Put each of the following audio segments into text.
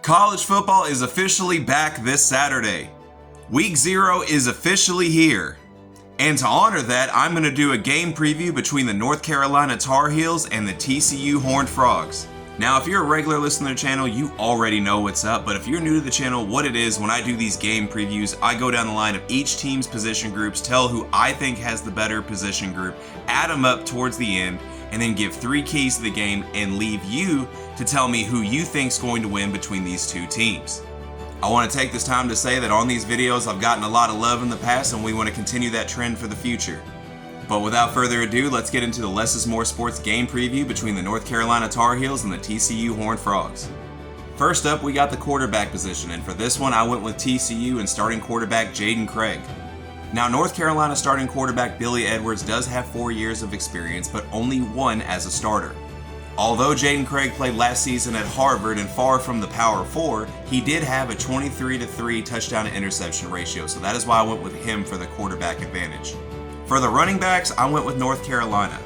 College football is officially back this Saturday. Week 0 is officially here. And to honor that, I'm going to do a game preview between the North Carolina Tar Heels and the TCU Horned Frogs. Now, if you're a regular listener to the channel, you already know what's up, but if you're new to the channel, what it is when I do these game previews, I go down the line of each team's position groups, tell who I think has the better position group, add them up towards the end, and then give 3 keys to the game and leave you to tell me who you think's going to win between these two teams. I want to take this time to say that on these videos I've gotten a lot of love in the past and we want to continue that trend for the future. But without further ado, let's get into the Less is More Sports game preview between the North Carolina Tar Heels and the TCU Horned Frogs. First up, we got the quarterback position, and for this one I went with TCU and starting quarterback Jaden Craig. Now, North Carolina starting quarterback Billy Edwards does have 4 years of experience, but only 1 as a starter. Although Jaden Craig played last season at Harvard and far from the Power 4, he did have a 23-3 touchdown to interception ratio, so that is why I went with him for the quarterback advantage. For the running backs, I went with North Carolina.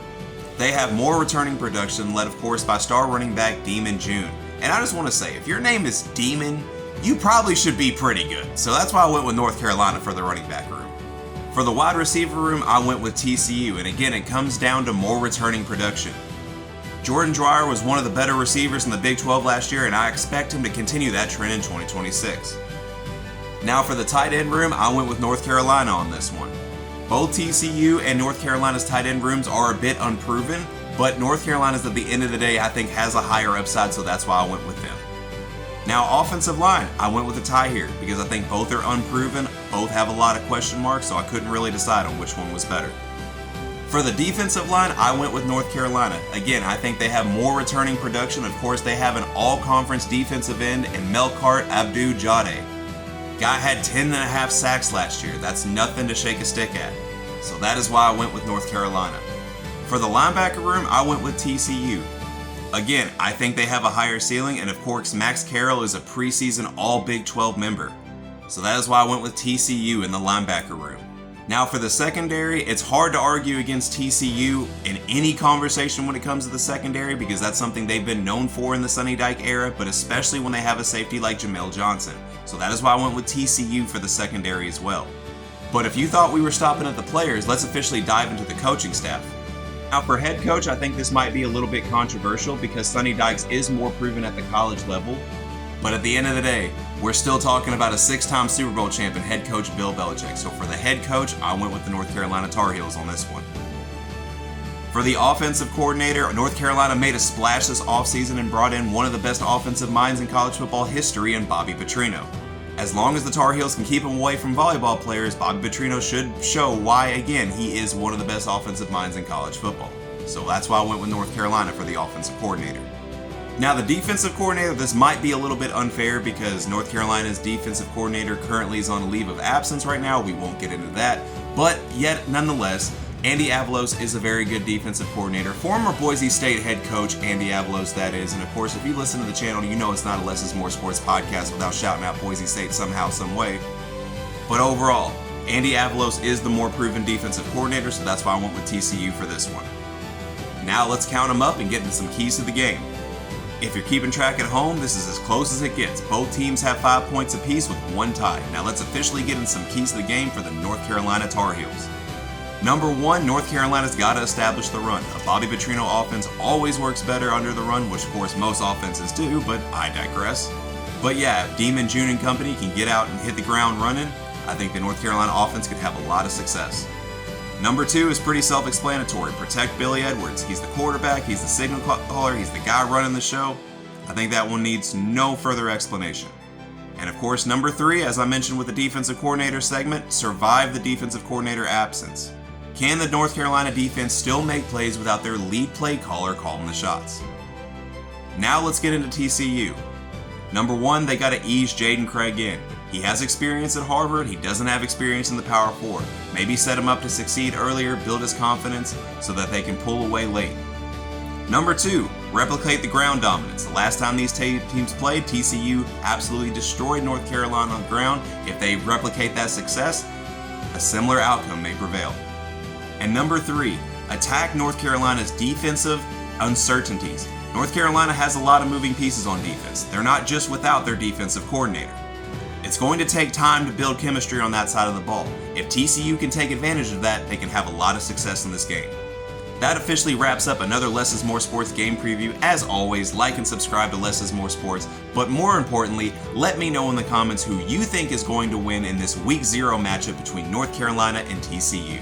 They have more returning production, led of course by star running back Demon June. And I just want to say, if your name is Demon, you probably should be pretty good. So that's why I went with North Carolina for the running back room. For the wide receiver room, I went with TCU, and again, it comes down to more returning production. Jordan Dreyer was one of the better receivers in the Big 12 last year, and I expect him to continue that trend in 2026. Now for the tight end room, I went with North Carolina on this one. Both TCU and North Carolina's tight end rooms are a bit unproven, but North Carolina's at the end of the day I think has a higher upside, so that's why I went with them. Now offensive line, I went with a tie here because I think both are unproven, both have a lot of question marks, so I couldn't really decide on which one was better. For the defensive line, I went with North Carolina. Again, I think they have more returning production. Of course, they have an all-conference defensive end in Melkart Abdul-Jadeh. Guy had 10.5 sacks last year. That's nothing to shake a stick at. So that is why I went with North Carolina. For the linebacker room, I went with TCU. Again, I think they have a higher ceiling, and of course, Max Carroll is a preseason All-Big 12 member. So that is why I went with TCU in the linebacker room. Now for the secondary, it's hard to argue against TCU in any conversation when it comes to the secondary because that's something they've been known for in the Sonny Dykes era, but especially when they have a safety like Jamel Johnson. So that is why I went with TCU for the secondary as well. But if you thought we were stopping at the players, let's officially dive into the coaching staff. Now for head coach, I think this might be a little bit controversial because Sonny Dykes is more proven at the college level. But at the end of the day, we're still talking about a 6-time Super Bowl champion head coach Bill Belichick. So for the head coach, I went with the North Carolina Tar Heels on this one. For the offensive coordinator, North Carolina made a splash this offseason and brought in one of the best offensive minds in college football history in Bobby Petrino. As long as the Tar Heels can keep him away from volleyball players, Bobby Petrino should show why, again, he is one of the best offensive minds in college football. So that's why I went with North Carolina for the offensive coordinator. Now the defensive coordinator, this might be a little bit unfair because North Carolina's defensive coordinator currently is on a leave of absence right now. We won't get into that. But yet, nonetheless, Andy Avalos is a very good defensive coordinator. Former Boise State head coach Andy Avalos, that is. And of course, if you listen to the channel, you know it's not a Less is More Sports podcast without shouting out Boise State somehow, some way. But overall, Andy Avalos is the more proven defensive coordinator, so that's why I went with TCU for this one. Now let's count them up and get into some keys to the game. If you're keeping track at home, this is as close as it gets. Both teams have 5 points apiece with 1 tie. Now let's officially get in some keys to the game for the North Carolina Tar Heels. Number 1, North Carolina's got to establish the run. A Bobby Petrino offense always works better under the run, which of course most offenses do, but I digress. But yeah, if Demon June and company can get out and hit the ground running, I think the North Carolina offense could have a lot of success. Number 2 is pretty self-explanatory. Protect Billy Edwards. He's the quarterback, he's the signal caller, he's the guy running the show. I think that one needs no further explanation. And of course, number 3, as I mentioned with the defensive coordinator segment, survive the defensive coordinator absence. Can the North Carolina defense still make plays without their lead play caller calling the shots? Now let's get into TCU. Number 1, they got to ease Jaden Craig in. He has experience at Harvard, he doesn't have experience in the Power 4. Maybe set him up to succeed earlier, build his confidence so that they can pull away late. Number 2, replicate the ground dominance. The last time these teams played, TCU absolutely destroyed North Carolina on the ground. If they replicate that success, a similar outcome may prevail. And number 3, attack North Carolina's defensive uncertainties. North Carolina has a lot of moving pieces on defense. They're not just without their defensive coordinator. It's going to take time to build chemistry on that side of the ball. If TCU can take advantage of that, they can have a lot of success in this game. That officially wraps up another Less is More Sports game preview. As always, like and subscribe to Less is More Sports, but more importantly, let me know in the comments who you think is going to win in this Week 0 matchup between North Carolina and TCU.